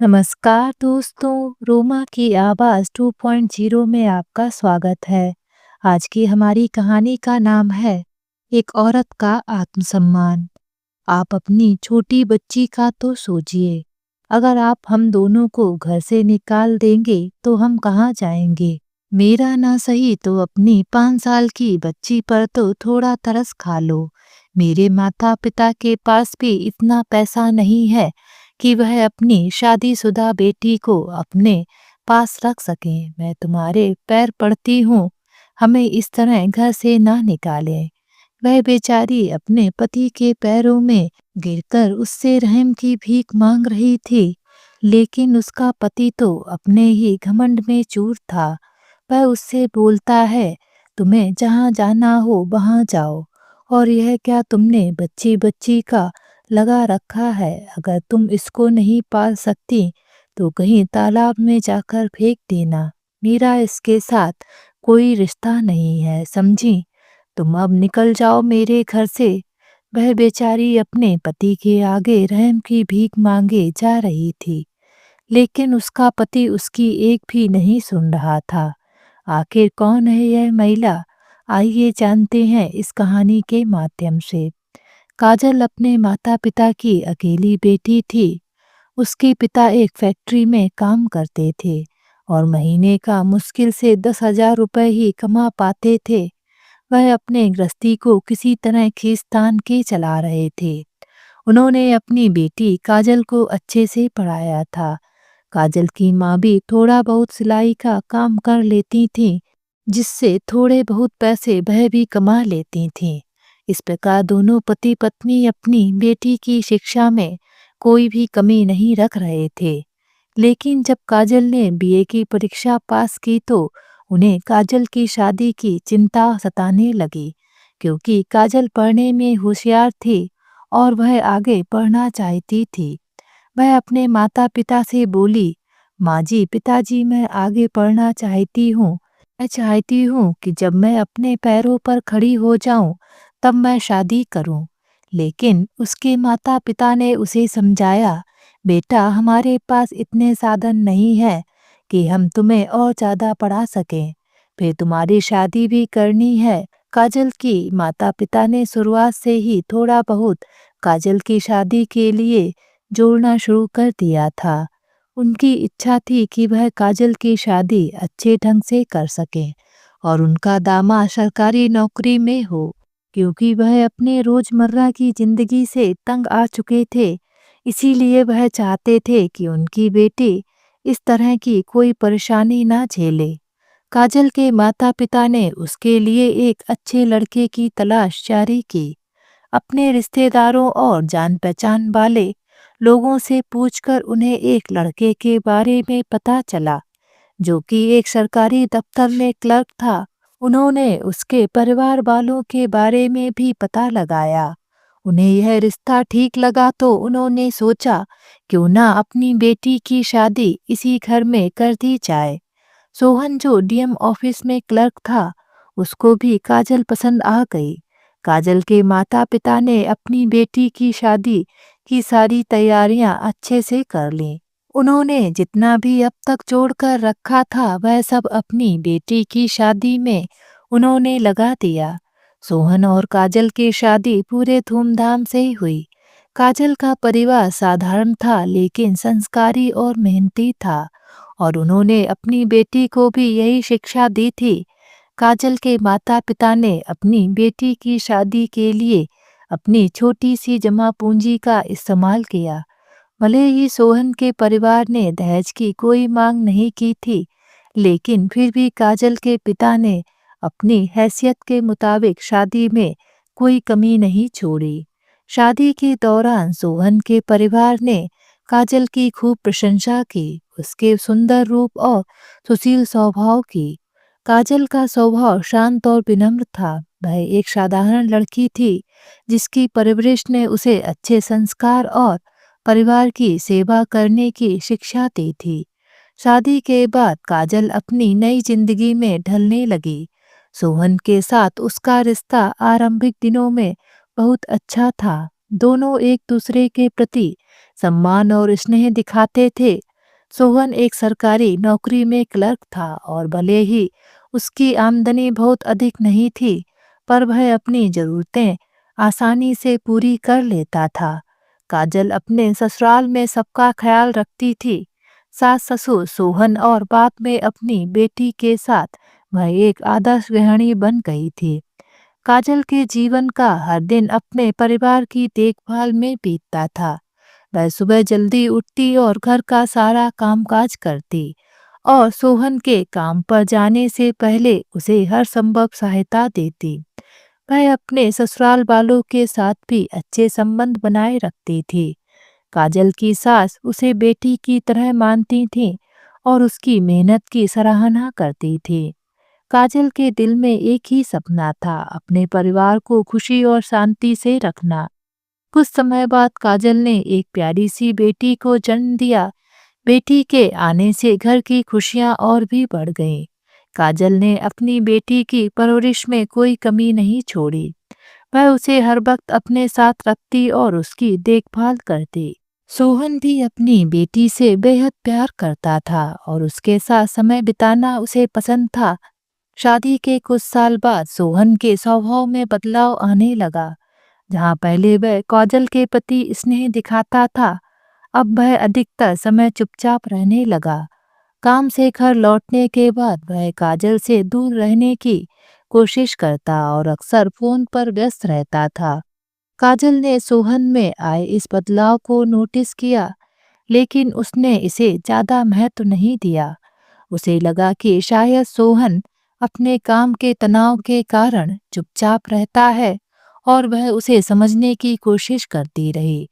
नमस्कार दोस्तों, रोमा की आवाज़ 2.0 में आपका स्वागत है। आज की हमारी कहानी का नाम है एक औरत का आत्मसम्मान। आप अपनी छोटी बच्ची का तो सोचिए, अगर आप हम दोनों को घर से निकाल देंगे तो हम कहाँ जाएंगे। मेरा ना सही तो अपनी 5 साल की बच्ची पर तो थोड़ा तरस खा लो। मेरे माता पिता के पास भी इतना पैसा नहीं है कि वह अपनी शादीशुदा बेटी को अपने पास रख सकें। मैं तुम्हारे पैर पड़ती हूँ, हमें इस तरह घर से ना निकालें। वह बेचारी अपने पति के पैरों में गिरकर उससे रहम की भीख मांग रही थी, लेकिन उसका पति तो अपने ही घमंड में चूर था। वह उससे बोलता है, तुम्हें जहाँ जाना हो वहाँ जाओ, और यह क्या तुमने बच्ची बच्ची का लगा रखा है। अगर तुम इसको नहीं पाल सकती तो कहीं तालाब में जाकर फेंक देना। मेरा इसके साथ कोई रिश्ता नहीं है, समझी। तुम अब निकल जाओ मेरे घर से। वह बेचारी अपने पति के आगे रहम की भीख मांगे जा रही थी, लेकिन उसका पति उसकी एक भी नहीं सुन रहा था। आखिर कौन है यह महिला? आइए जानते हैं इस कहानी के माध्यम से। काजल अपने माता पिता की अकेली बेटी थी। उसके पिता एक फैक्ट्री में काम करते थे और महीने का मुश्किल से 10,000 रुपये ही कमा पाते थे। वह अपने गृहस्थी को किसी तरह खींच-तान के चला रहे थे। उन्होंने अपनी बेटी काजल को अच्छे से पढ़ाया था। काजल की माँ भी थोड़ा बहुत सिलाई का काम कर लेती थीं, जिससे थोड़े बहुत पैसे वह भी कमा लेती थीं। इस प्रकार दोनों पति पत्नी अपनी बेटी की शिक्षा में कोई भी कमी नहीं रख रहे थे। लेकिन जब काजल ने बीए की परीक्षा पास की तो उन्हें काजल की शादी की चिंता सताने लगी, क्योंकि काजल पढ़ने में होशियार थी और वह आगे पढ़ना चाहती थी। वह अपने माता पिता से बोली, माँ जी, पिताजी, मैं आगे पढ़ना चाहती हूँ। मैं चाहती हूँ कि जब मैं अपने पैरों पर खड़ी हो जाऊँ तब मैं शादी करूँ। लेकिन उसके माता पिता ने उसे समझाया, बेटा, हमारे पास इतने साधन नहीं है कि हम तुम्हें और ज़्यादा पढ़ा सकें। फिर तुम्हारी शादी भी करनी है। काजल की माता पिता ने शुरुआत से ही थोड़ा बहुत काजल की शादी के लिए जोड़ना शुरू कर दिया था। उनकी इच्छा थी कि वह काजल की शादी अच्छे ढंग से कर सकें और उनका दामाद सरकारी नौकरी में हो, क्योंकि वह अपने रोजमर्रा की जिंदगी से तंग आ चुके थे। इसीलिए वह चाहते थे कि उनकी बेटी इस तरह की कोई परेशानी ना झेले। काजल के माता पिता ने उसके लिए एक अच्छे लड़के की तलाश जारी की। अपने रिश्तेदारों और जान पहचान वाले लोगों से पूछकर उन्हें एक लड़के के बारे में पता चला, जो कि एक सरकारी दफ्तर में क्लर्क था। उन्होंने उसके परिवार वालों के बारे में भी पता लगाया। उन्हें यह रिश्ता ठीक लगा तो उन्होंने सोचा, क्यों ना अपनी बेटी की शादी इसी घर में कर दी जाए। सोहन, जो डीएम ऑफिस में क्लर्क था, उसको भी काजल पसंद आ गई। काजल के माता पिता ने अपनी बेटी की शादी की सारी तैयारियां अच्छे से कर लीं। उन्होंने जितना भी अब तक जोड़ कर रखा था वह सब अपनी बेटी की शादी में उन्होंने लगा दिया। सोहन और काजल की शादी पूरे धूमधाम से हुई। काजल का परिवार साधारण था लेकिन संस्कारी और मेहनती था, और उन्होंने अपनी बेटी को भी यही शिक्षा दी थी। काजल के माता पिता ने अपनी बेटी की शादी के लिए अपनी छोटी सी जमा पूंजी का इस्तेमाल किया। भले ही सोहन के परिवार ने दहेज की कोई मांग नहीं की थी, लेकिन फिर भी काजल के पिता ने अपनी हैसियत के मुताबिक शादी में कोई कमी नहीं छोड़ी। शादी के दौरान सोहन के परिवार ने काजल की खूब प्रशंसा की, उसके सुंदर रूप और सुशील स्वभाव की। काजल का स्वभाव शांत और विनम्र था। वह एक साधारण लड़की थी, जिसकी परवरिश ने उसे अच्छे संस्कार और परिवार की सेवा करने की शिक्षा दी थी। शादी के बाद काजल अपनी नई जिंदगी में ढलने लगी। सोहन के साथ उसका रिश्ता आरंभिक दिनों में बहुत अच्छा था। दोनों एक दूसरे के प्रति सम्मान और स्नेह दिखाते थे। सोहन एक सरकारी नौकरी में क्लर्क था और भले ही उसकी आमदनी बहुत अधिक नहीं थी, पर वह अपनी जरूरतें आसानी से पूरी कर लेता था। काजल अपने ससुराल में सबका ख्याल रखती थी। सास ससुर सोहन और बाद में अपनी बेटी के साथ वह एक आदर्श गृहिणी बन गई थी। काजल के जीवन का हर दिन अपने परिवार की देखभाल में बीतता था। वह सुबह जल्दी उठती और घर का सारा कामकाज करती और सोहन के काम पर जाने से पहले उसे हर संभव सहायता देती। वह अपने ससुराल वालों के साथ भी अच्छे संबंध बनाए रखती थी। काजल की सास उसे बेटी की तरह मानती थी और उसकी मेहनत की सराहना करती थी। काजल के दिल में एक ही सपना था, अपने परिवार को खुशी और शांति से रखना। कुछ समय बाद काजल ने एक प्यारी सी बेटी को जन्म दिया। बेटी के आने से घर की खुशियां और भी बढ़ गईं। काजल ने अपनी बेटी की परवरिश में कोई कमी नहीं छोड़ी। वह उसे हर वक्त अपने साथ रखती और उसकी देखभाल करती। सोहन भी अपनी बेटी से बेहद प्यार करता था और उसके साथ समय बिताना उसे पसंद था। शादी के कुछ साल बाद सोहन के स्वभाव में बदलाव आने लगा। जहाँ पहले वह काजल के प्रति स्नेह दिखाता था, अब वह अधिकतर समय चुपचाप रहने लगा। काम से घर लौटने के बाद वह काजल से दूर रहने की कोशिश करता और अक्सर फोन पर व्यस्त रहता था। काजल ने सोहन में आए इस बदलाव को नोटिस किया, लेकिन उसने इसे ज्यादा महत्व नहीं दिया। उसे लगा कि शायद सोहन अपने काम के तनाव के कारण चुपचाप रहता है और वह उसे समझने की कोशिश करती रही।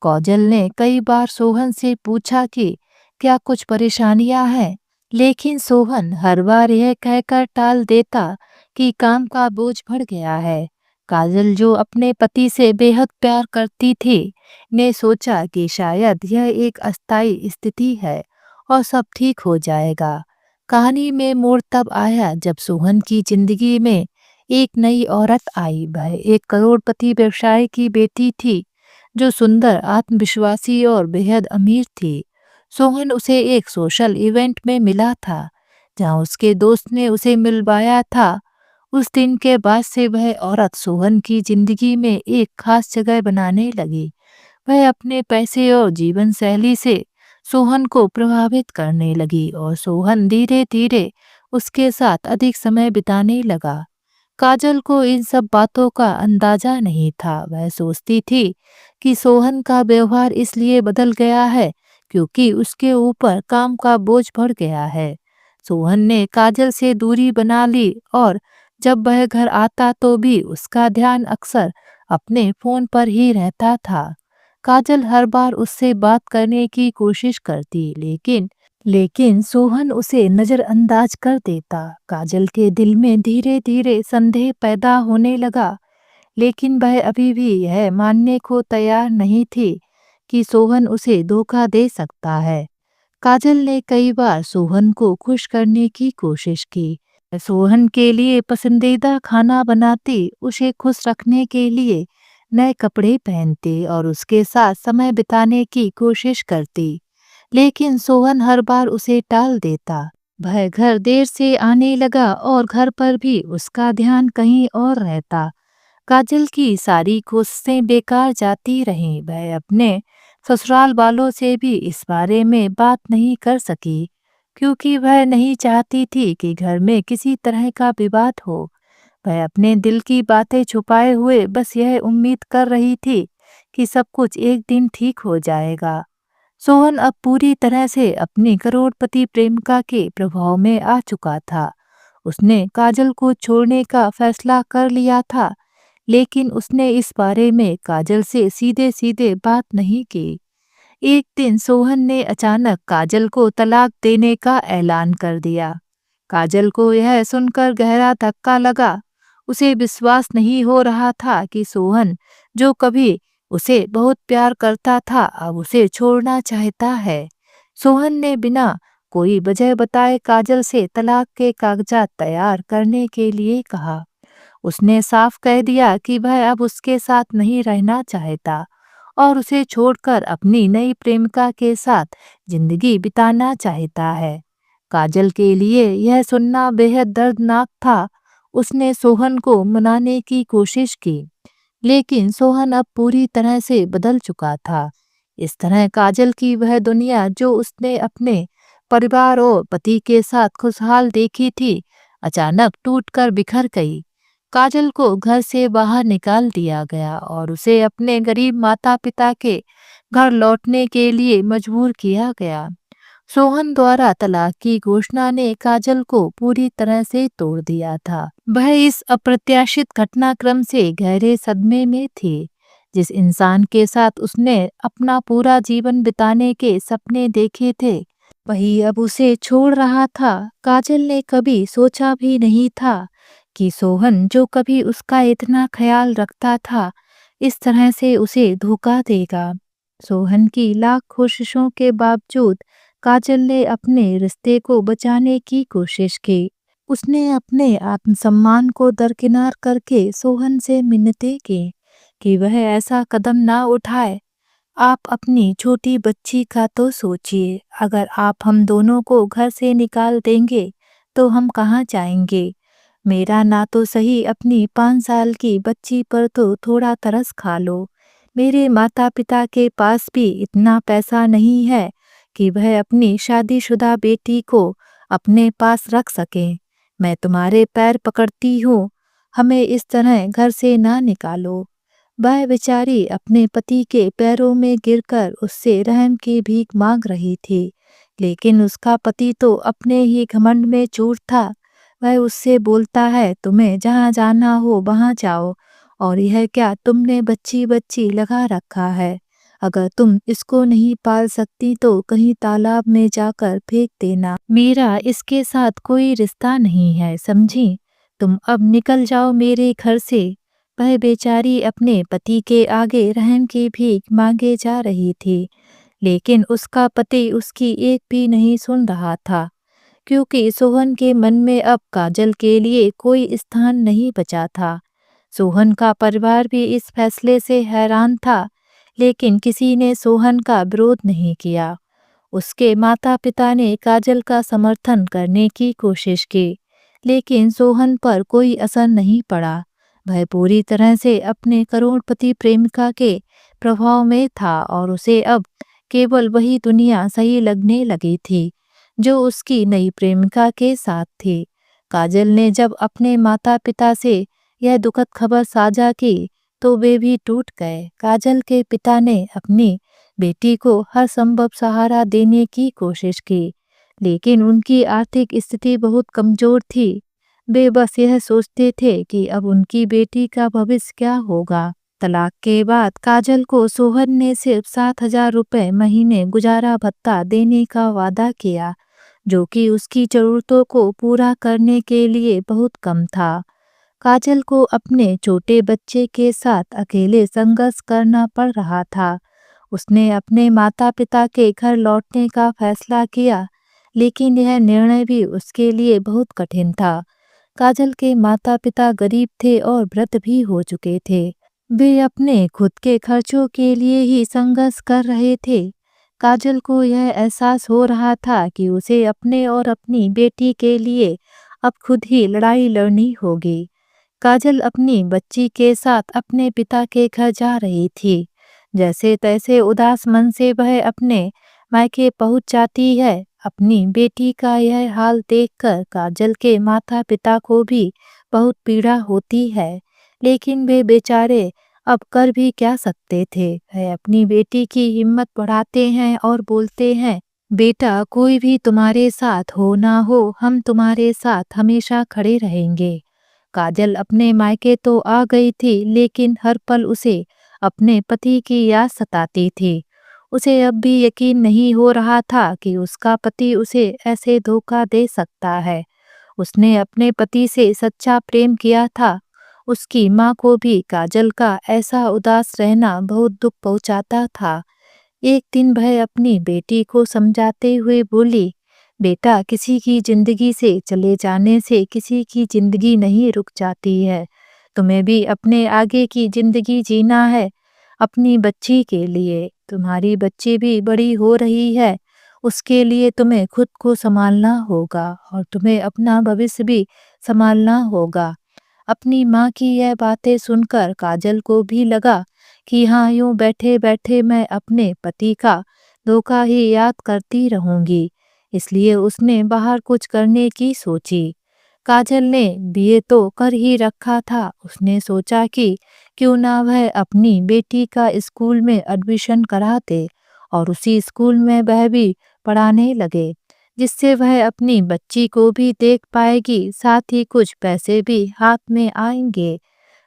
काजल ने कई बार सोहन से पूछा कि क्या कुछ परेशानियां हैं, लेकिन सोहन हर बार यह कहकर टाल देता कि काम का बोझ बढ़ गया है। काजल, जो अपने पति से बेहद प्यार करती थी, ने सोचा कि शायद यह एक अस्थायी स्थिति है और सब ठीक हो जाएगा। कहानी में मोड़ तब आया जब सोहन की जिंदगी में एक नई औरत आई। वह एक करोड़पति व्यवसायी की बेटी थी, जो सुंदर, आत्मविश्वासी और बेहद अमीर थी। सोहन उसे एक सोशल इवेंट में मिला था, जहां उसके दोस्त ने उसे मिलवाया था। उस दिन के बाद से वह औरत सोहन की जिंदगी में एक खास जगह बनाने लगी। वह अपने पैसे और जीवन शैली से सोहन को प्रभावित करने लगी और सोहन धीरे धीरे उसके साथ अधिक समय बिताने लगा। काजल को इन सब बातों का अंदाजा नहीं था। वह सोचती थी कि सोहन का व्यवहार इसलिए बदल गया है क्योंकि उसके ऊपर काम का बोझ बढ़ गया है। सोहन ने काजल से दूरी बना ली और जब वह घर आता तो भी उसका ध्यान अक्सर अपने फोन पर ही रहता था। काजल हर बार उससे बात करने की कोशिश करती, लेकिन सोहन उसे नजरअंदाज कर देता। काजल के दिल में धीरे धीरे संदेह पैदा होने लगा, लेकिन वह अभी भी यह मानने को तैयार नहीं थी कि सोहन उसे धोखा दे सकता है। काजल ने कई बार सोहन को खुश करने की कोशिश की। सोहन के लिए पसंदीदा खाना बनाती, उसे खुश रखने के लिए नए कपड़े पहनती और उसके साथ समय बिताने की कोशिश करती, लेकिन सोहन हर बार उसे टाल देता। वह घर देर से आने लगा और घर पर भी उसका ध्यान कहीं और रहता। काजल की सारी कोशिशें बेकार जाती रहीं। वह अपने ससुराल वालों से भी इस बारे में बात नहीं कर सकी, क्योंकि वह नहीं चाहती थी कि घर में किसी तरह का विवाद हो। वह अपने दिल की बातें छुपाए हुए बस यह उम्मीद कर रही थी कि सब कुछ एक दिन ठीक हो जाएगा। सोहन अब पूरी तरह से अपनी करोड़पति प्रेमिका के प्रभाव में आ चुका था। उसने काजल को छोड़ने का फैसला कर लिया था, लेकिन उसने इस बारे में काजल से सीधे सीधे बात नहीं की। एक दिन सोहन ने अचानक काजल को तलाक देने का ऐलान कर दिया। काजल को यह सुनकर गहरा धक्का लगा। उसे विश्वास नहीं हो रहा था कि सोहन, जो कभी उसे बहुत प्यार करता था, अब उसे छोड़ना चाहता है। सोहन ने बिना कोई वजह बताए काजल से तलाक के कागजात तैयार करने के लिए कहा। उसने साफ कह दिया कि वह अब उसके साथ नहीं रहना चाहता और उसे छोड़कर अपनी नई प्रेमिका के साथ जिंदगी बिताना चाहता है। काजल के लिए यह सुनना बेहद दर्दनाक था। उसने सोहन को मनाने की कोशिश की, लेकिन सोहन अब पूरी तरह से बदल चुका था। इस तरह काजल की वह दुनिया जो उसने अपने परिवार और पति के साथ खुशहाल देखी थी, अचानक टूटकर बिखर गई। काजल को घर से बाहर निकाल दिया गया और उसे अपने गरीब माता पिता के घर लौटने के लिए मजबूर किया गया। सोहन द्वारा तलाक की घोषणा ने काजल को पूरी तरह से तोड़ दिया था। वह इस अप्रत्याशित घटनाक्रम से गहरे सदमे में थी। जिस इंसान के साथ उसने अपना पूरा जीवन बिताने के सपने देखे थे, वही अब उसे छोड़ रहा था। काजल ने कभी सोचा भी नहीं था कि सोहन, जो कभी उसका इतना ख्याल रखता था, इस तरह से उसे धोखा देगा। सोहन की लाख कोशिशों के बावजूद काजल ने अपने रिश्ते को बचाने की कोशिश की। उसने अपने आत्मसम्मान को दरकिनार करके सोहन से मिन्नतें की कि वह ऐसा कदम ना उठाए। आप अपनी छोटी बच्ची का तो सोचिए, अगर आप हम दोनों को घर से निकाल देंगे तो हम कहाँ जाएंगे। मेरा ना तो सही अपनी 5 साल की बच्ची पर तो थोड़ा तरस खा लो। मेरे माता पिता के पास भी इतना पैसा नहीं है कि वह अपनी शादीशुदा बेटी को अपने पास रख सकें। मैं तुम्हारे पैर पकड़ती हूँ, हमें इस तरह घर से ना निकालो। वह बेचारी अपने पति के पैरों में गिरकर उससे रहम की भीख मांग रही थी, लेकिन उसका पति तो अपने ही घमंड में चूर था। वह उससे बोलता है, तुम्हें जहाँ जाना हो वहाँ जाओ, और यह क्या तुमने बच्ची बच्ची लगा रखा है। अगर तुम इसको नहीं पाल सकती तो कहीं तालाब में जाकर फेंक देना। मेरा इसके साथ कोई रिश्ता नहीं है, समझी। तुम अब निकल जाओ मेरे घर से। वह बेचारी अपने पति के आगे रहम की भीख मांगे जा रही थी, लेकिन उसका पति उसकी एक भी नहीं सुन रहा था, क्योंकि सोहन के मन में अब काजल के लिए कोई स्थान नहीं बचा था। सोहन का परिवार भी इस फैसले से हैरान था, लेकिन किसी ने सोहन का विरोध नहीं किया। उसके माता पिता ने काजल का समर्थन करने की कोशिश की, लेकिन सोहन पर कोई असर नहीं पड़ा। वह पूरी तरह से अपने करोड़पति प्रेमिका के प्रभाव में था और उसे अब केवल वही दुनिया सही लगने लगी थी जो उसकी नई प्रेमिका के साथ थी। काजल ने जब अपने माता पिता से यह दुखद खबर साझा की तो वे भी टूट गए। काजल के पिता ने अपनी बेटी को हर संभव सहारा देने की कोशिश की, लेकिन उनकी आर्थिक स्थिति बहुत कमजोर थी। वे बस यह सोचते थे कि अब उनकी बेटी का भविष्य क्या होगा। तलाक के बाद काजल को सोहन ने सिर्फ 7,000 रुपये महीने गुजारा भत्ता देने का वादा किया, जो कि उसकी जरूरतों को पूरा करने के लिए बहुत कम था। काजल को अपने छोटे बच्चे के साथ अकेले संघर्ष करना पड़ रहा था। उसने अपने माता पिता के घर लौटने का फैसला किया, लेकिन यह निर्णय भी उसके लिए बहुत कठिन था। काजल के माता पिता गरीब थे और वृद्ध भी हो चुके थे। वे अपने खुद के खर्चों के लिए ही संघर्ष कर रहे थे। काजल को यह एहसास हो रहा था कि उसे अपने और अपनी बेटी के लिए अब खुद ही लड़ाई लड़नी होगी। काजल अपनी बच्ची के साथ अपने पिता के घर जा रही थी। जैसे तैसे उदास मन से वह अपने मायके पहुंच जाती है। अपनी बेटी का यह हाल देखकर काजल के माता पिता को भी बहुत पीड़ा होती है, लेकिन वे बेचारे अब कर भी क्या सकते थे। वह अपनी बेटी की हिम्मत बढ़ाते हैं और बोलते हैं, बेटा, कोई भी तुम्हारे साथ हो ना हो, हम तुम्हारे साथ हमेशा खड़े रहेंगे। काजल अपने मायके तो आ गई थी, लेकिन हर पल उसे अपने पति की याद सताती थी। उसे अब भी यकीन नहीं हो रहा था कि उसका पति उसे ऐसे धोखा दे सकता है। उसने अपने पति से सच्चा प्रेम किया था। उसकी माँ को भी काजल का ऐसा उदास रहना बहुत दुख पहुंचाता था। एक दिन वह अपनी बेटी को समझाते हुए बोली, बेटा, किसी की जिंदगी से चले जाने से किसी की जिंदगी नहीं रुक जाती है। तुम्हें भी अपने आगे की जिंदगी जीना है। अपनी बच्ची के लिए। तुम्हारी बच्ची भी बड़ी हो रही है, उसके लिए तुम्हें खुद को संभालना होगा और तुम्हें अपना भविष्य भी संभालना होगा। अपनी माँ की यह बातें सुनकर काजल को भी लगा कि हाँ, यूं बैठे बैठे मैं अपने पति का धोखा ही याद करती रहूंगी। इसलिए उसने बाहर कुछ करने की सोची। काजल ने बीए तो कर ही रखा था। उसने सोचा कि क्यों ना वह अपनी बेटी का स्कूल में एडमिशन करा दे और उसी स्कूल में वह भी पढ़ाने लगे, जिससे वह अपनी बच्ची को भी देख पाएगी, साथ ही कुछ पैसे भी हाथ में आएंगे।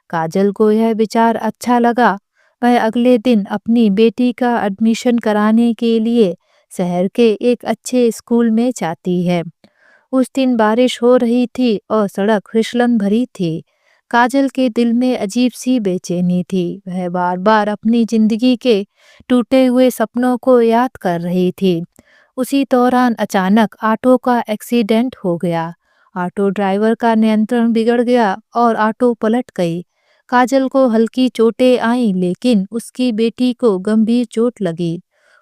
काजल को यह विचार अच्छा लगा। वह अगले दिन अपनी बेटी का एडमिशन कराने के लिए शहर के एक अच्छे स्कूल में जाती है। उस दिन बारिश हो रही थी और सड़क फिसलन भरी थी। काजल के दिल में अजीब सी बेचैनी थी। वह बार बार अपनी जिंदगी के टूटे हुए सपनों को याद कर रही थी। उसी दौरान अचानक ऑटो का एक्सीडेंट हो गया। ऑटो ड्राइवर का नियंत्रण बिगड़ गया और ऑटो पलट गई। काजल को हल्की चोटें आईं, लेकिन उसकी बेटी को गंभीर चोट लगी।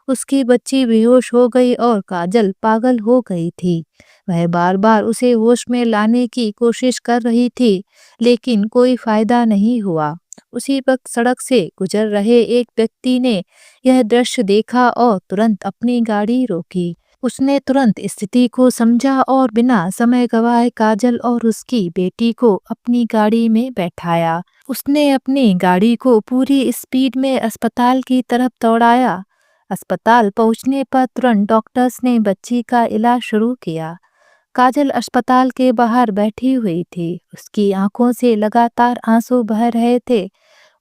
उसकी बच्ची बेहोश हो गई और काजल पागल हो गई थी। वह बार बार उसे होश में लाने की कोशिश कर रही थी, लेकिन कोई फायदा नहीं हुआ। उसी वक्त सड़क से गुजर रहे एक व्यक्ति ने यह दृश्य देखा और तुरंत अपनी गाड़ी रोकी। उसने तुरंत स्थिति को समझा और बिना समय गवाए काजल और उसकी बेटी को अपनी गाड़ी में बैठाया। उसने अपनी गाड़ी को पूरी स्पीड में अस्पताल की तरफ दौड़ाया। अस्पताल पहुंचने पर तुरंत डॉक्टर्स ने बच्ची का इलाज शुरू किया। काजल अस्पताल के बाहर बैठी हुई थी। उसकी आंखों से लगातार आंसू बह रहे थे।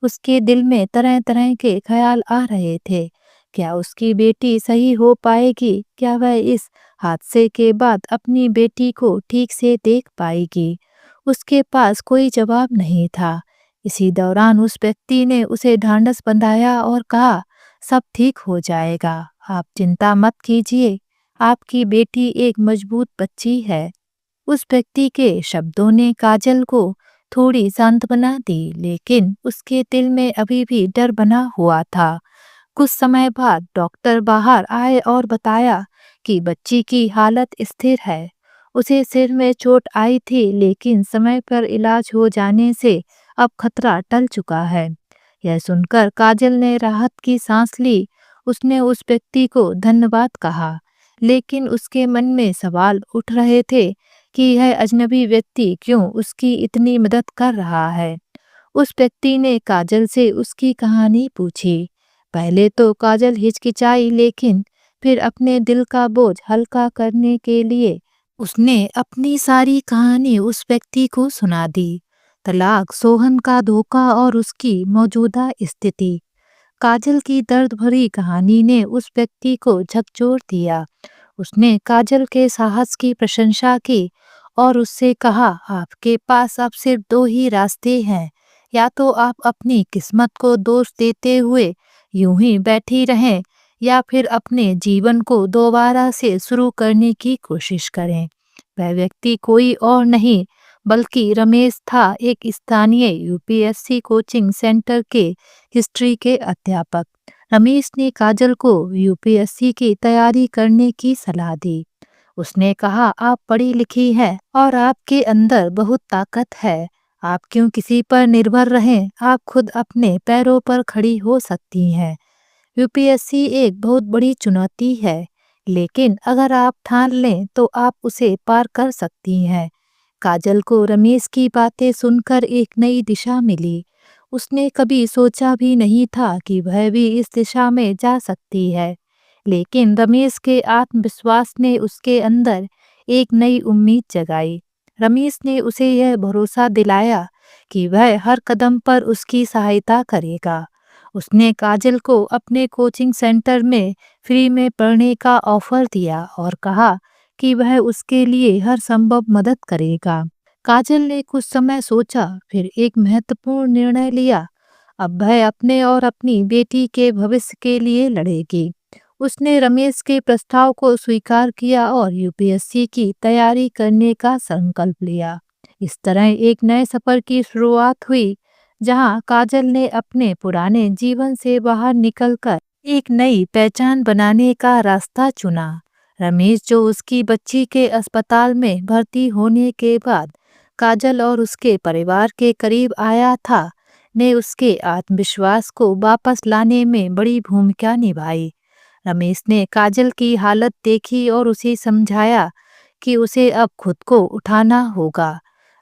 उसके दिल में तरह तरह के ख्याल आ रहे थे। क्या उसकी बेटी सही हो पाएगी? क्या वह इस हादसे के बाद अपनी बेटी को ठीक से देख पाएगी? उसके पास कोई जवाब नहीं था। इसी दौरान उस व्यक्ति ने उसे ढांढस बंधाया और कहा, सब ठीक हो जाएगा, आप चिंता मत कीजिए, आपकी बेटी एक मजबूत बच्ची है। उस व्यक्ति के शब्दों ने काजल को थोड़ी सांत्वना दी, लेकिन उसके दिल में अभी भी डर बना हुआ था। कुछ समय बाद डॉक्टर बाहर आए और बताया कि बच्ची की हालत स्थिर है। उसे सिर में चोट आई थी, लेकिन समय पर इलाज हो जाने से अब खतरा टल चुका है। यह सुनकर काजल ने राहत की सांस ली। उसने उस व्यक्ति को धन्यवाद कहा, लेकिन उसके मन में सवाल उठ रहे थे कि यह अजनबी व्यक्ति क्यों उसकी इतनी मदद कर रहा है। उस व्यक्ति ने काजल से उसकी कहानी पूछी। पहले तो काजल हिचकिचाई, लेकिन फिर अपने दिल का बोझ हल्का करने के लिए उसने अपनी सारी कहानी उस व्यक्ति को सुना दी। तलाक, सोहन का धोखा और उसकी मौजूदा स्थिति। काजल की दर्द भरी कहानी ने उस व्यक्ति को झकझोर दिया। उसने काजल के साहस की प्रशंसा की और उससे कहा, आपके पास अब सिर्फ दो ही रास्ते हैं, या तो आप अपनी किस्मत को दोष देते हुए यूं ही बैठी रहें, या फिर अपने जीवन को दोबारा से शुरू करने की कोशिश करें। वह व्यक्ति कोई और नहीं बल्कि रमेश था, एक स्थानीय यूपीएससी कोचिंग सेंटर के हिस्ट्री के अध्यापक। रमेश ने काजल को यूपीएससी की तैयारी करने की सलाह दी। उसने कहा, आप पढ़ी लिखी हैं और आपके अंदर बहुत ताकत है। आप क्यों किसी पर निर्भर रहें? आप खुद अपने पैरों पर खड़ी हो सकती हैं। यूपीएससी एक बहुत बड़ी चुनौती है, लेकिन अगर आप ठान लें तो आप उसे पार कर सकती हैं। काजल को रमेश की बातें सुनकर एक नई दिशा मिली। उसने कभी सोचा भी नहीं था कि वह भी इस दिशा में जा सकती है, लेकिन रमेश के आत्मविश्वास ने उसके अंदर एक नई उम्मीद जगाई। रमेश ने उसे यह भरोसा दिलाया कि वह हर कदम पर उसकी सहायता करेगा। उसने काजल को अपने कोचिंग सेंटर में फ्री में पढ़ने का ऑफर दिया और कहा कि वह उसके लिए हर संभव मदद करेगा। काजल ने कुछ समय सोचा, फिर एक महत्वपूर्ण निर्णय लिया। अब वह अपने और अपनी बेटी के भविष्य के लिए लड़ेगी। उसने रमेश के प्रस्ताव को स्वीकार किया और यूपीएससी की तैयारी करने का संकल्प लिया। इस तरह एक नए सफर की शुरुआत हुई, जहां काजल ने अपने पुराने जीवन से बाहर निकलकर एक नई पहचान बनाने का रास्ता चुना। रमेश, जो उसकी बच्ची के अस्पताल में भर्ती होने के बाद काजल और उसके परिवार के करीब आया था, ने उसके आत्मविश्वास को वापस लाने में बड़ी भूमिका निभाई। रमेश ने काजल की हालत देखी और उसे समझाया कि उसे अब खुद को उठाना होगा।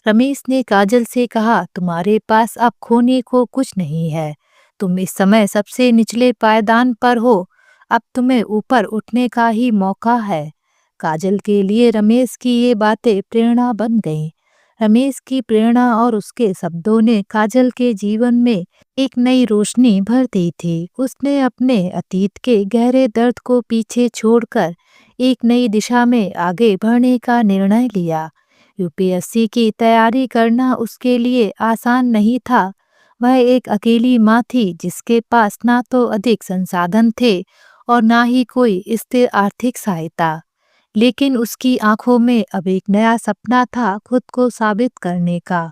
रमेश ने काजल से कहा, तुम्हारे पास अब खोने को कुछ नहीं है। तुम इस समय सबसे निचले पायदान पर हो। अब तुम्हें ऊपर उठने का ही मौका है। काजल के लिए रमेश की ये बातें प्रेरणा बन गईं। रमेश की प्रेरणा और उसके शब्दों ने काजल के जीवन में एक नई रोशनी भर दी थी। उसने अपने अतीत के गहरे दर्द को पीछे छोड़कर एक नई दिशा में आगे बढ़ने का निर्णय लिया। यूपीएससी की तैयारी करना उसके लिए आसान नहीं था। वह एक अकेली माँ थी जिसके पास ना तो अधिक संसाधन थे और ना ही कोई स्थिर आर्थिक सहायता। लेकिन उसकी आंखों में अब एक नया सपना था, खुद को साबित करने का,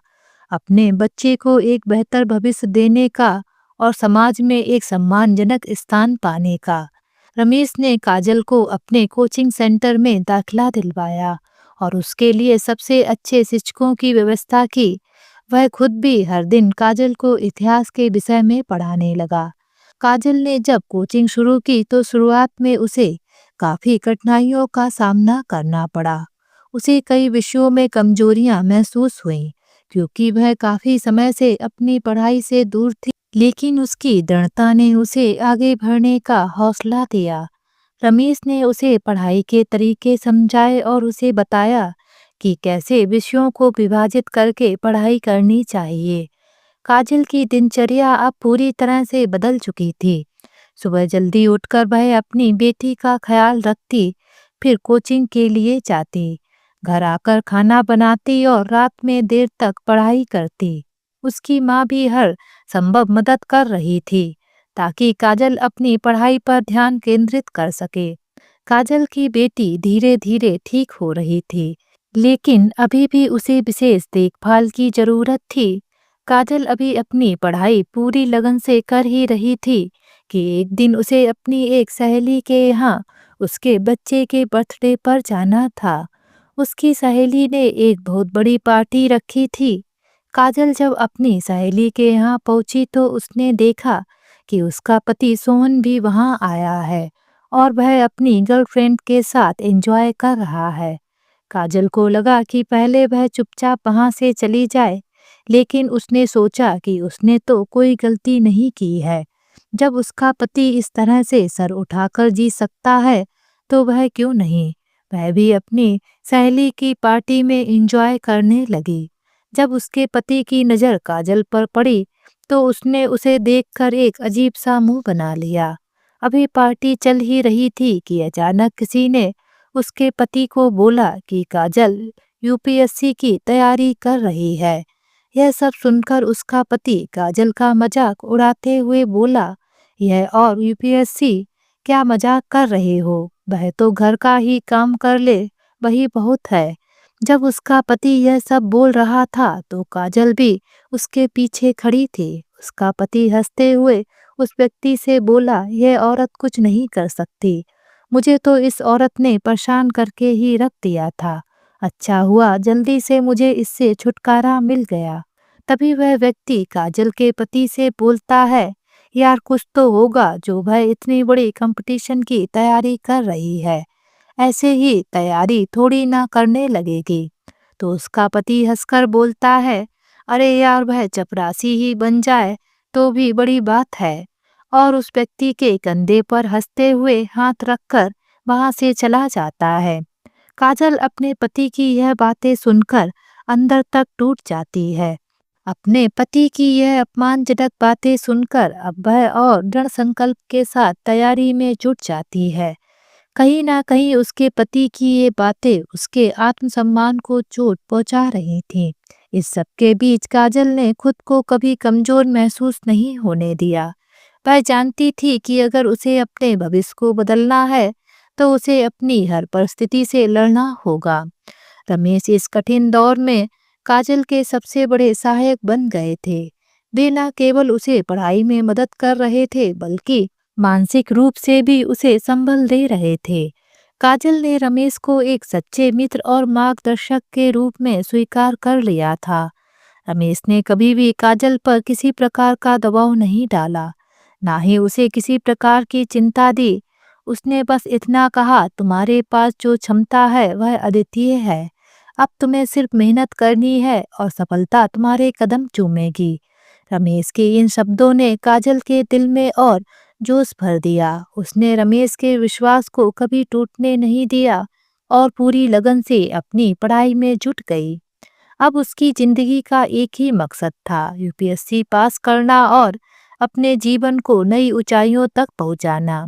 अपने बच्चे को एक बेहतर भविष्य देने का और समाज में एक सम्मानजनक स्थान पाने का। रमेश ने काजल को अपने कोचिंग सेंटर में दाखिला दिलवाया और उसके लिए सबसे अच्छे शिक्षकों की व्यवस्था की। वह खुद भी हर दिन काजल को इतिहास के विषय में पढ़ाने लगा। काजल ने जब कोचिंग शुरू की तो शुरुआत में उसे काफी कठिनाइयों का सामना करना पड़ा। उसे कई विषयों में कमजोरियां महसूस हुईं क्योंकि वह काफी समय से अपनी पढ़ाई से दूर थी। लेकिन उसकी दृढ़ता ने उसे आगे बढ़ने का हौसला दिया। रमेश ने उसे पढ़ाई के तरीके समझाए और उसे बताया कि कैसे विषयों को विभाजित करके पढ़ाई करनी चाहिए। काजल की दिनचर्या अब पूरी तरह से बदल चुकी थी। सुबह जल्दी उठकर वह अपनी बेटी का ख्याल रखती, फिर कोचिंग के लिए जाती, घर आकर खाना बनाती और रात में देर तक पढ़ाई करती। उसकी माँ भी हर संभव मदद कर रही थी ताकि काजल अपनी पढ़ाई पर ध्यान केंद्रित कर सके। काजल की बेटी धीरे धीरे ठीक हो रही थी, लेकिन अभी भी उसे विशेष देखभाल की जरूरत थी। काजल अभी अपनी पढ़ाई पूरी लगन से कर ही रही थी कि एक दिन उसे अपनी एक सहेली के यहाँ उसके बच्चे के बर्थडे पर जाना था। उसकी सहेली ने एक बहुत बड़ी पार्टी रखी थी। काजल जब अपनी सहेली के यहाँ पहुंची तो उसने देखा कि उसका पति सोहन भी वहाँ आया है और वह अपनी गर्लफ्रेंड के साथ एंजॉय कर रहा है। काजल को लगा कि पहले वह चुपचाप वहाँ से चली जाए, लेकिन उसने सोचा कि उसने तो कोई गलती नहीं की है। जब उसका पति इस तरह से सर उठाकर जी सकता है तो वह क्यों नहीं। वह भी अपनी सहेली की पार्टी में एंजॉय करने लगी। जब उसके पति की नज़र काजल पर पड़ी तो उसने उसे देखकर एक अजीब सा मुंह बना लिया। अभी पार्टी चल ही रही थी कि अचानक किसी ने उसके पति को बोला कि काजल यूपीएससी की तैयारी कर रही है। यह सब सुनकर उसका पति काजल का मजाक उड़ाते हुए बोला, यह और यूपीएससी, क्या मजाक कर रहे हो? वह तो घर का ही काम कर ले, वही बहुत है। जब उसका पति यह सब बोल रहा था तो काजल भी उसके पीछे खड़ी थी। उसका पति हंसते हुए उस व्यक्ति से बोला, यह औरत कुछ नहीं कर सकती। मुझे तो इस औरत ने परेशान करके ही रख दिया था। अच्छा हुआ जल्दी से मुझे इससे छुटकारा मिल गया। तभी वह व्यक्ति काजल के पति से बोलता है, यार कुछ तो होगा जो वह इतनी बड़ी कंपटीशन की तैयारी कर रही है, ऐसे ही तैयारी थोड़ी ना करने लगेगी। तो उसका पति हंसकर बोलता है, अरे यार वह चपरासी ही बन जाए तो भी बड़ी बात है। और उस व्यक्ति के कंधे पर हंसते हुए हाथ रखकर वहां से चला जाता है। काजल अपने पति की यह बातें सुनकर अंदर तक टूट जाती है। अपने पति की यह अपमानजनक बातें सुनकर अब वह और दृढ़ संकल्प के साथ तैयारी में जुट जाती है। कहीं ना कहीं उसके पति की ये बातें उसके आत्मसम्मान को चोट पहुंचा रही थीं। इस सब के बीच काजल ने खुद को कभी कमजोर महसूस नहीं होने दिया। वह जानती थी कि अगर उसे अपने भविष्य को बदलना है तो उसे अपनी हर परिस्थिति से लड़ना होगा। रमेश इस कठिन दौर में काजल के सबसे बड़े सहायक बन गए थे। वे न केवल उसे पढ़ाई में मदद कर रहे थे बल्कि मानसिक रूप से भी उसे संबल दे रहे थे। काजल ने रमेश को एक सच्चे मित्र और मार्गदर्शक के रूप में स्वीकार कर लिया था। रमेश ने कभी भी काजल पर किसी प्रकार का दबाव नहीं डाला, ना ही उसे किसी प्रकार की चिंता दी। उसने बस इतना कहा, तुम्हारे पास जो क्षमता है वह अद्वितीय है। अब तुम्हें सिर्फ मेहनत करनी है और सफलता तुम्हारे कदम चूमेगी। रमेश के इन शब्दों ने काजल के दिल में और जोश भर दिया। उसने रमेश के विश्वास को कभी टूटने नहीं दिया और पूरी लगन से अपनी पढ़ाई में जुट गई। अब उसकी जिंदगी का एक ही मकसद था, यूपीएससी पास करना और अपने जीवन को नई ऊंचाइयों तक पहुंचाना।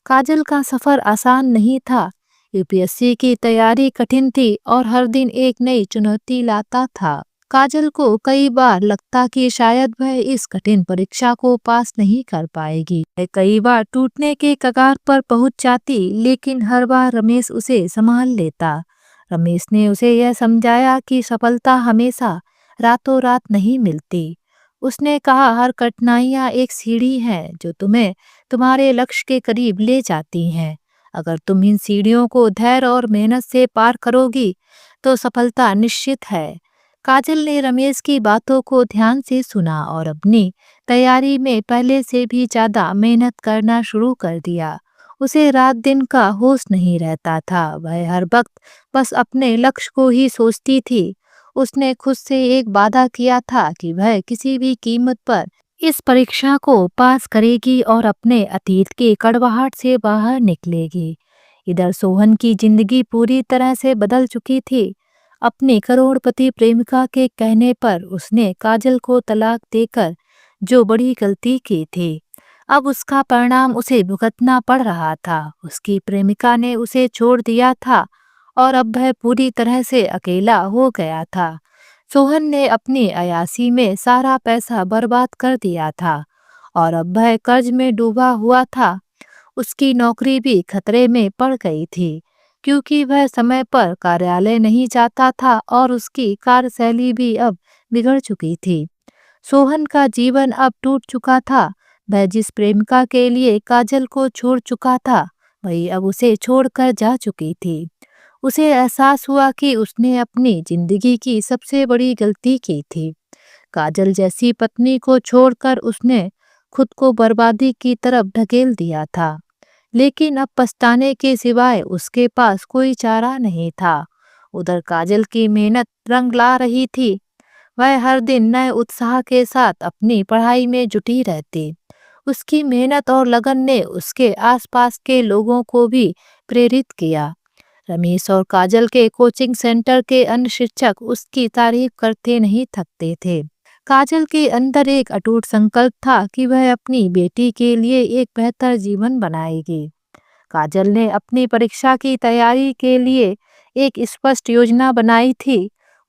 काजल का सफर आसान नहीं था। यूपीएससी की तैयारी कठिन थी और हर दिन एक नई चुनौती लाता था। काजल को कई बार लगता कि शायद वह इस कठिन परीक्षा को पास नहीं कर पाएगी। वह कई बार टूटने के कगार पर पहुंच जाती, लेकिन हर बार रमेश उसे संभाल लेता। रमेश ने उसे यह समझाया कि सफलता हमेशा रातों रात नहीं मिलती। उसने कहा, हर कठिनाइयां एक सीढ़ी है जो तुम्हें तुम्हारे लक्ष्य के करीब ले जाती हैं। अगर तुम इन सीढ़ियों को धैर्य और मेहनत से पार करोगी तो सफलता निश्चित है। काजल ने रमेश की बातों को ध्यान से सुना और अपनी तैयारी में पहले से भी ज्यादा मेहनत करना शुरू कर दिया। उसे रात दिन का होश नहीं रहता था। वह हर वक्त बस अपने लक्ष्य को ही सोचती थी। उसने खुद से एक वादा किया था कि वह किसी भी कीमत पर इस परीक्षा को पास करेगी और अपने अतीत के कड़वाहट से बाहर निकलेगी। इधर सोहन की जिंदगी पूरी तरह से बदल चुकी थी। अपनी करोड़पति प्रेमिका के कहने पर उसने काजल को तलाक देकर जो बड़ी गलती की थी, अब उसका परिणाम उसे भुगतना पड़ रहा था। उसकी प्रेमिका ने उसे छोड़ दिया था और अब वह पूरी तरह से अकेला हो गया था। सोहन ने अपनी अय्याशी में सारा पैसा बर्बाद कर दिया था और अब वह कर्ज में डूबा हुआ था। उसकी नौकरी भी खतरे में पड़ गई थी क्योंकि वह समय पर कार्यालय नहीं जाता था और उसकी कार्यशैली भी अब बिगड़ चुकी थी। सोहन का जीवन अब टूट चुका था। वह जिस प्रेमिका के लिए काजल को छोड़ चुका था, वही अब उसे छोड़कर जा चुकी थी। उसे एहसास हुआ कि उसने अपनी जिंदगी की सबसे बड़ी गलती की थी। काजल जैसी पत्नी को छोड़कर उसने खुद को बर्बादी की तरफ ढकेल दिया था, लेकिन अब पछताने के सिवाय उसके पास कोई चारा नहीं था। उधर काजल की मेहनत रंग ला रही थी। वह हर दिन नए उत्साह के साथ अपनी पढ़ाई में जुटी रहती। उसकी मेहनत और लगन ने उसके आसपास के लोगों को भी प्रेरित किया। रमेश और काजल के कोचिंग सेंटर के अन्य शिक्षक उसकी तारीफ करते नहीं थकते थे। काजल के अंदर एक अटूट संकल्प था कि वह अपनी बेटी के लिए एक बेहतर जीवन बनाएगी। काजल ने अपनी परीक्षा की तैयारी के लिए एक स्पष्ट योजना बनाई थी।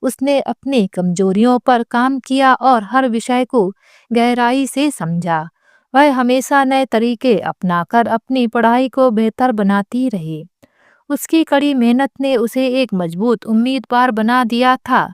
उसने अपनी कमजोरियों पर काम किया और हर विषय को गहराई से समझा। वह हमेशा नए तरीके अपनाकर अपनी पढ़ाई को बेहतर बनाती रही। उसकी कड़ी मेहनत ने उसे एक मजबूत उम्मीदवार बना दिया था।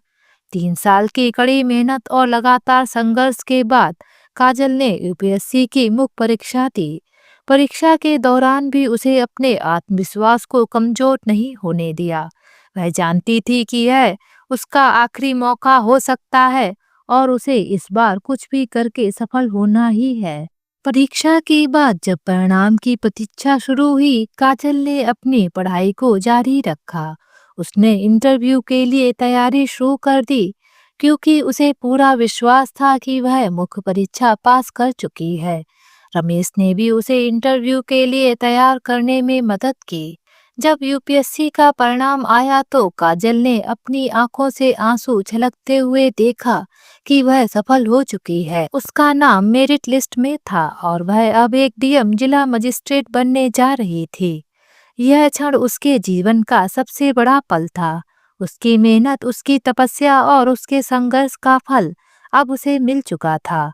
3 साल की कड़ी मेहनत और लगातार संघर्ष के बाद काजल ने यूपीएससी की मुख्य परीक्षा दी। परीक्षा के दौरान भी उसे अपने आत्मविश्वास को कमजोर नहीं होने दिया। वह जानती थी कि यह उसका आखिरी मौका हो सकता है और उसे इस बार कुछ भी करके सफल होना ही है। परीक्षा के बाद जब परिणाम की प्रतीक्षा शुरू हुई, काजल ने अपनी पढ़ाई को जारी रखा। उसने इंटरव्यू के लिए तैयारी शुरू कर दी क्योंकि उसे पूरा विश्वास था कि वह मुख्य परीक्षा पास कर चुकी है। रमेश ने भी उसे इंटरव्यू के लिए तैयार करने में मदद की। जब यूपीएससी का परिणाम आया तो काजल ने अपनी आंखों से आंसू छलकते हुए देखा कि वह सफल हो चुकी है। उसका नाम मेरिट लिस्ट में था और वह अब एक डीएम जिला मजिस्ट्रेट बनने जा रही थी। यह क्षण उसके जीवन का सबसे बड़ा पल था। उसकी मेहनत, उसकी तपस्या और उसके संघर्ष का फल अब उसे मिल चुका था।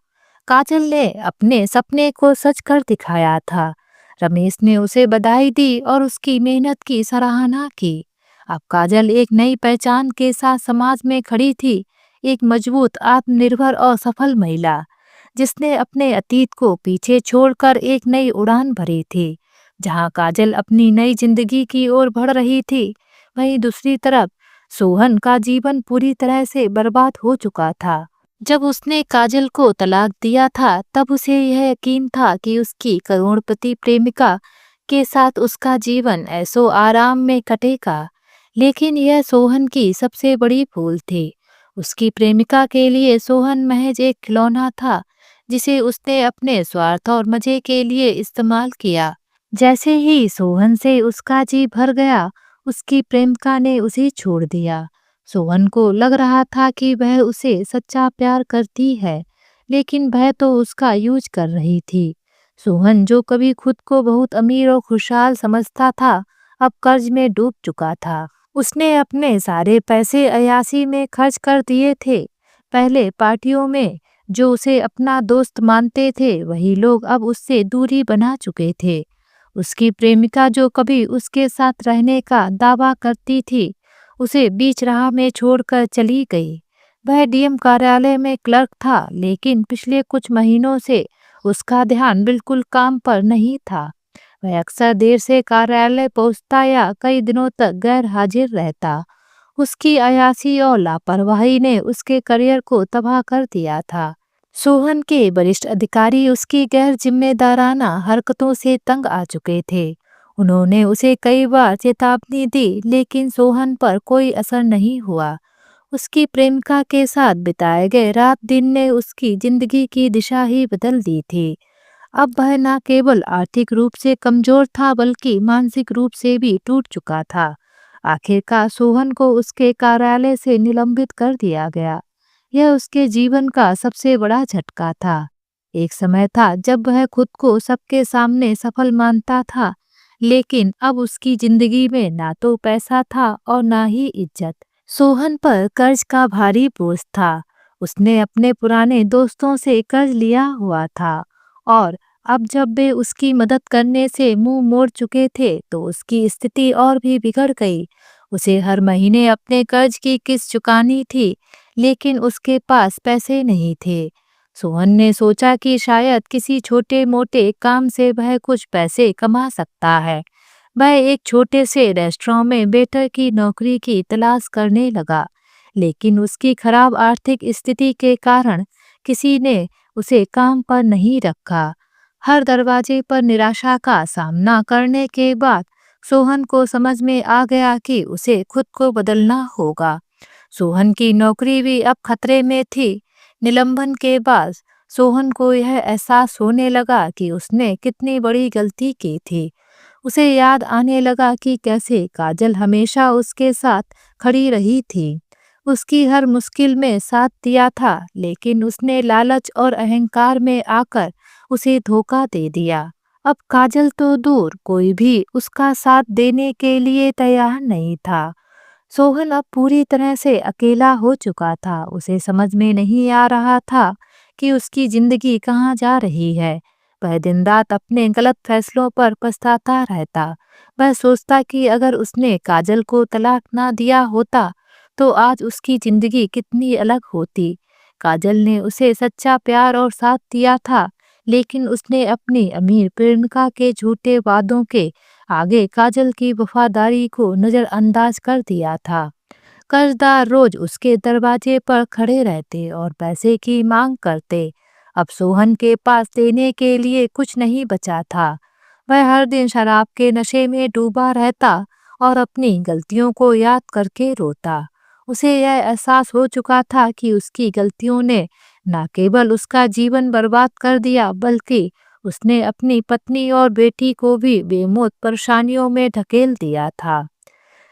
काजल ने अपने सपने को सच कर दिखाया था। रमेश ने उसे बधाई दी और उसकी मेहनत की सराहना की। अब काजल एक नई पहचान के साथ समाज में खड़ी थी, एक मजबूत, आत्मनिर्भर और सफल महिला। जिसने अपने अतीत को पीछे छोड़कर एक नई उड़ान भरी थी। जहां काजल अपनी नई जिंदगी की ओर बढ़ रही थी, वहीं दूसरी तरफ सोहन का जीवन पूरी तरह से बर्बाद हो चुका था। जब उसने काजल को तलाक दिया था, तब उसे यह यकीन था कि उसकी करोड़पति प्रेमिका के साथ उसका जीवन ऐशो आराम में कटेगा। लेकिन यह सोहन की सबसे बड़ी भूल थी। उसकी प्रेमिका के लिए सोहन महज एक खिलौना था, जिसे उसने अपने स्वार्थ और मजे के लिए इस्तेमाल किया। जैसे ही सोहन से उसका जी भर गया, उसकी प्रेमिका ने उसे छोड़ दिया। सोहन को लग रहा था कि वह उसे सच्चा प्यार करती है, लेकिन वह तो उसका यूज कर रही थी। सोहन, जो कभी खुद को बहुत अमीर और खुशहाल समझता था, अब कर्ज में डूब चुका था। उसने अपने सारे पैसे अय्याशी में खर्च कर दिए थे। पहले पार्टियों में जो उसे अपना दोस्त मानते थे, वही लोग अब उससे दूरी बना चुके थे। उसकी प्रेमिका, जो कभी उसके साथ रहने का दावा करती थी, उसे बीच राह में छोड़कर चली गई। वह डीएम कार्यालय में क्लर्क था, लेकिन पिछले कुछ महीनों से उसका ध्यान बिल्कुल काम पर नहीं था। वह अक्सर देर से कार्यालय पहुंचता या कई दिनों तक गैर हाजिर रहता। उसकी अयासी और लापरवाही ने उसके करियर को तबाह कर दिया था। सोहन के वरिष्ठ अधिकारी उसकी गैर जिम्मेदाराना हरकतों से तंग आ चुके थे। उन्होंने उसे कई बार चेतावनी दी, लेकिन सोहन पर कोई असर नहीं हुआ। उसकी प्रेमिका के साथ बिताए गए रात दिन ने उसकी जिंदगी की दिशा ही बदल दी थी। अब वह न केवल आर्थिक रूप से कमजोर था, बल्कि मानसिक रूप से भी टूट चुका था। आखिरकार सोहन को उसके कार्यालय से निलंबित कर दिया गया। यह उसके जीवन का सबसे बड़ा झटका था। एक समय था जब वह खुद को सबके सामने सफल मानता था, लेकिन अब उसकी जिंदगी में ना तो पैसा था और ना ही इज्जत। सोहन पर कर्ज का भारी बोझ था। उसने अपने पुराने दोस्तों से कर्ज लिया हुआ था, और अब जब वे उसकी मदद करने से मुंह मोड़ चुके थे, तो उसकी स्थिति और भी बिगड़ गई। उसे हर महीने अपने कर्ज की किस्त चुकानी थी, लेकिन उसके पास पैसे नहीं थे। सोहन ने सोचा कि शायद किसी छोटे मोटे काम से वह कुछ पैसे कमा सकता है। वह एक छोटे से रेस्टोरेंट में वेटर की नौकरी की तलाश करने लगा, लेकिन उसकी खराब आर्थिक स्थिति के कारण किसी ने उसे काम पर नहीं रखा। हर दरवाजे पर निराशा का सामना करने के बाद सोहन को समझ में आ गया कि उसे खुद को बदलना होगा। सोहन की नौकरी भी अब खतरे में थी। निलंबन के बाद सोहन को यह एहसास होने लगा कि उसने कितनी बड़ी गलती की थी। उसे याद आने लगा कि कैसे काजल हमेशा उसके साथ खड़ी रही थी, उसकी हर मुश्किल में साथ दिया था, लेकिन उसने लालच और अहंकार में आकर उसे धोखा दे दिया। अब काजल तो दूर, कोई भी उसका साथ देने के लिए तैयार नहीं था। सोहन अब पूरी तरह से अकेला हो चुका था। उसे समझ में नहीं आ रहा था कि उसकी जिंदगी कहाँ जा रही है। वह दिन रात अपने गलत फैसलों पर पछताता रहता। वह सोचता कि अगर उसने काजल को तलाक ना दिया होता, तो आज उसकी जिंदगी कितनी अलग होती। काजल ने उसे सच्चा प्यार और साथ दिया था, लेकिन उसने अपनी अमीर प्रेमिका के झूठे वादों के आगे काजल की वफादारी को नजरअंदाज कर दिया था। कर्जदार रोज उसके दरवाजे पर खड़े रहते और पैसे की मांग करते। अब सोहन के पास देने के लिए कुछ नहीं बचा था। वह हर दिन शराब के नशे में डूबा रहता और अपनी गलतियों को याद करके रोता। उसे यह एहसास हो चुका था कि उसकी गलतियों ने न केवल उसका जीवन बर्बाद कर दिया, बल्कि उसने अपनी पत्नी और बेटी को भी बेमौत परेशानियों में ढकेल दिया था।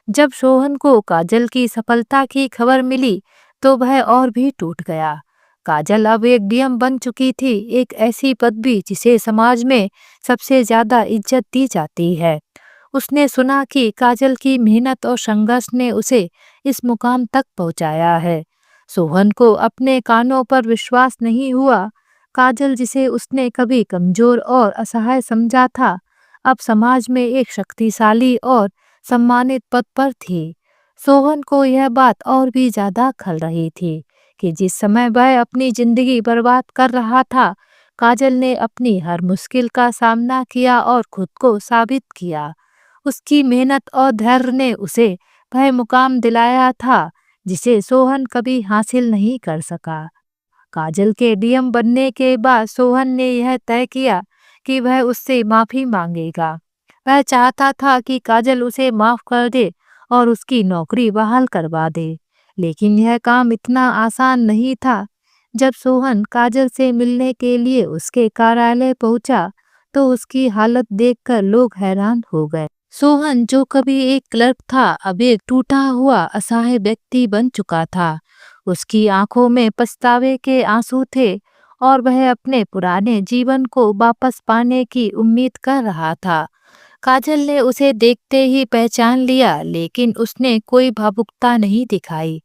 जब सोहन को काजल की सफलता की खबर मिली, तो वह और भी टूट गया। काजल अब एक डीएम बन चुकी थी, एक ऐसी पदवी जिसे समाज में सबसे ज्यादा इज्जत दी जाती है। उसने सुना कि काजल की मेहनत और संघर्ष ने उसे इस मुकाम तक पहुंचाया है। सोहन को अपने कानों पर विश्वास नहीं हुआ। काजल, जिसे उसने कभी कमजोर और असहाय समझा था, अब समाज में एक शक्तिशाली और सम्मानित पद पर थी। सोहन को यह बात और भी ज्यादा खल रही थी कि जिस समय वह अपनी जिंदगी बर्बाद कर रहा था, काजल ने अपनी हर मुश्किल का सामना किया और खुद को साबित किया। उसकी मेहनत और धैर्य ने उसे वह मुकाम दिलाया था जिसे सोहन कभी हासिल नहीं कर सका। काजल के डीएम बनने के बाद सोहन ने यह तय किया कि वह उससे माफी मांगेगा। वह चाहता था कि काजल उसे माफ कर दे और उसकी नौकरी बहाल करवा दे, लेकिन यह काम इतना आसान नहीं था। जब सोहन काजल से मिलने के लिए उसके कार्यालय पहुंचा, तो उसकी हालत देखकर लोग हैरान हो गए। सोहन, जो कभी एक क्लर्क था, अब एक टूटा हुआ असहाय व्यक्ति बन चुका था। उसकी आंखों में पछतावे के आंसू थे और वह अपने पुराने जीवन को वापस पाने की उम्मीद कर रहा था। काजल ने उसे देखते ही पहचान लिया, लेकिन उसने कोई भावुकता नहीं दिखाई।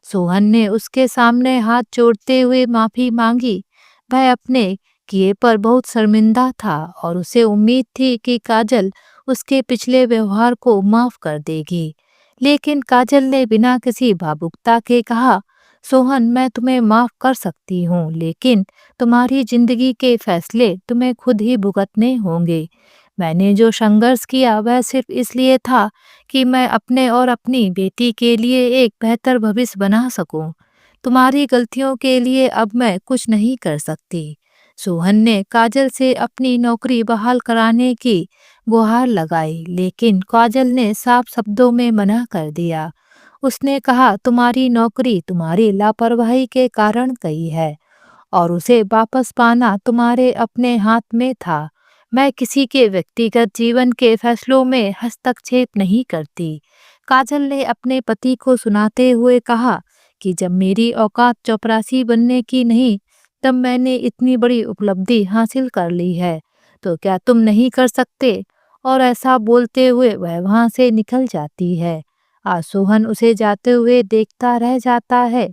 सोहन ने उसके सामने हाथ जोड़ते हुए माफी मांगी। वह अपने किए पर बहुत शर्मिंदा था और उसे उम्मीद थी कि काजल उसके पिछले व्यवहार को माफ कर देगी। लेकिन काजल ने बिना किसी भावुकता के कहा, सोहन, मैं तुम्हें माफ कर सकती हूँ, लेकिन तुम्हारी जिंदगी के फैसले तुम्हें खुद ही भुगतने होंगे। मैंने जो संघर्ष किया वह सिर्फ इसलिए था कि मैं अपने और अपनी बेटी के लिए एक बेहतर भविष्य बना सकूं। तुम्हारी गलतियों के लिए अब मैं कुछ नहीं कर सकती। सोहन ने काजल से अपनी नौकरी बहाल कराने की गुहार लगाई, लेकिन काजल ने साफ शब्दों में मना कर दिया। उसने कहा, तुम्हारी नौकरी तुम्हारी लापरवाही के कारण गई है और उसे वापस पाना तुम्हारे अपने हाथ में था। मैं किसी के व्यक्तिगत जीवन के फैसलों में हस्तक्षेप नहीं करती। काजल ने अपने पति को सुनाते हुए कहा कि जब मेरी औकात चपरासी बनने की नहीं, तब मैंने इतनी बड़ी उपलब्धि हासिल कर ली है, तो क्या तुम नहीं कर सकते? और ऐसा बोलते हुए वह वहां से निकल जाती है। आज सोहन उसे जाते हुए देखता रह जाता है।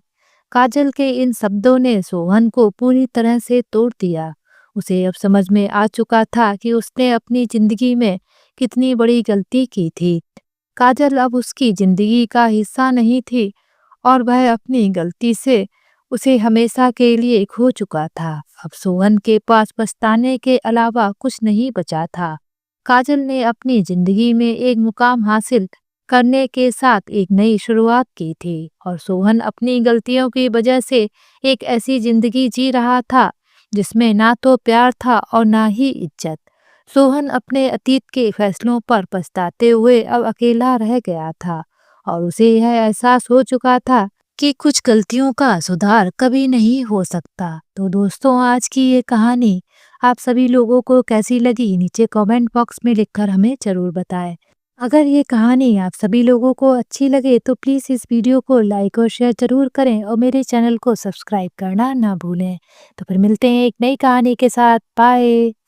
काजल के इन शब्दों ने सोहन को पूरी तरह से तोड़ दिया। उसे अब समझ में आ चुका था कि उसने अपनी जिंदगी में कितनी बड़ी गलती की थी। काजल अब उसकी जिंदगी का हिस्सा नहीं थी और वह अपनी गलती से उसे हमेशा के लिए खो चुका था। अब सोहन के पास पछताने के अलावा कुछ नहीं बचा था। काजल ने अपनी जिंदगी में एक मुकाम हासिल करने के साथ एक नई शुरुआत की थी और सोहन अपनी गलतियों की वजह से एक ऐसी जिंदगी जी रहा था जिसमें ना तो प्यार था और ना ही इज्जत। सोहन अपने अतीत के फैसलों पर पछताते हुए अब अकेला रह गया था और उसे यह एहसास हो चुका था कि कुछ गलतियों का सुधार कभी नहीं हो सकता। तो दोस्तों, आज की ये कहानी आप सभी लोगों को कैसी लगी, नीचे कमेंट बॉक्स में लिखकर हमें जरूर बताएं। अगर ये कहानी आप सभी लोगों को अच्छी लगे तो प्लीज़ इस वीडियो को लाइक और शेयर जरूर करें और मेरे चैनल को सब्सक्राइब करना ना भूलें। तो फिर मिलते हैं एक नई कहानी के साथ। बाय।